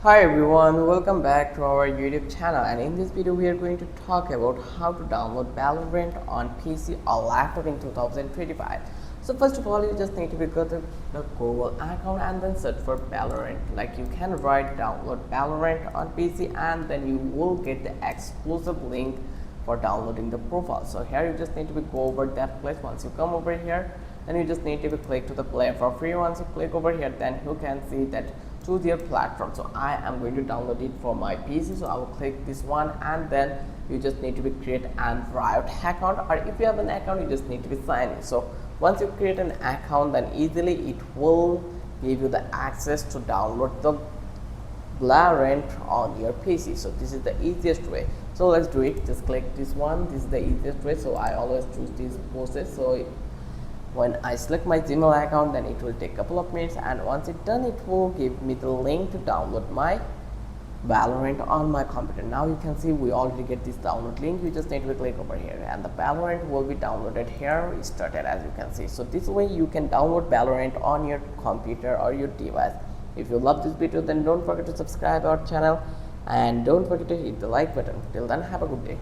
Hi everyone, welcome back to our YouTube channel, and in this video we are going to talk about how to download Valorant on PC or laptop in 2025. So first of all, you just need to go to the Google account and then search for Valorant. Like, you can write download Valorant on PC and then you will get the exclusive link for downloading the profile. So here you just need to go over that place. Once you come over here, then you just need to click to the play for free. Once you click over here, then you can see that choose your platform. So I am going to download it for my PC, so I will click this one, and then you just need to create an Riot account, or if you have an account you just need to sign in. So once you create an account, then easily it will give you the access to download the Valorant on your PC. So this is the easiest way. So let's do it. Just click this one. This is the easiest way, so I always choose this process. So when I select my Gmail account, then it will take a couple of minutes, and once it's done, it will give me the link to download my Valorant on my computer. Now you can see we already get this download link. You just need to click over here and the Valorant will be downloaded here. It started, as you can see. So this way you can download Valorant on your computer or your device. If you love this video, then don't forget to subscribe our channel and don't forget to hit the like button. Till then, have a good day.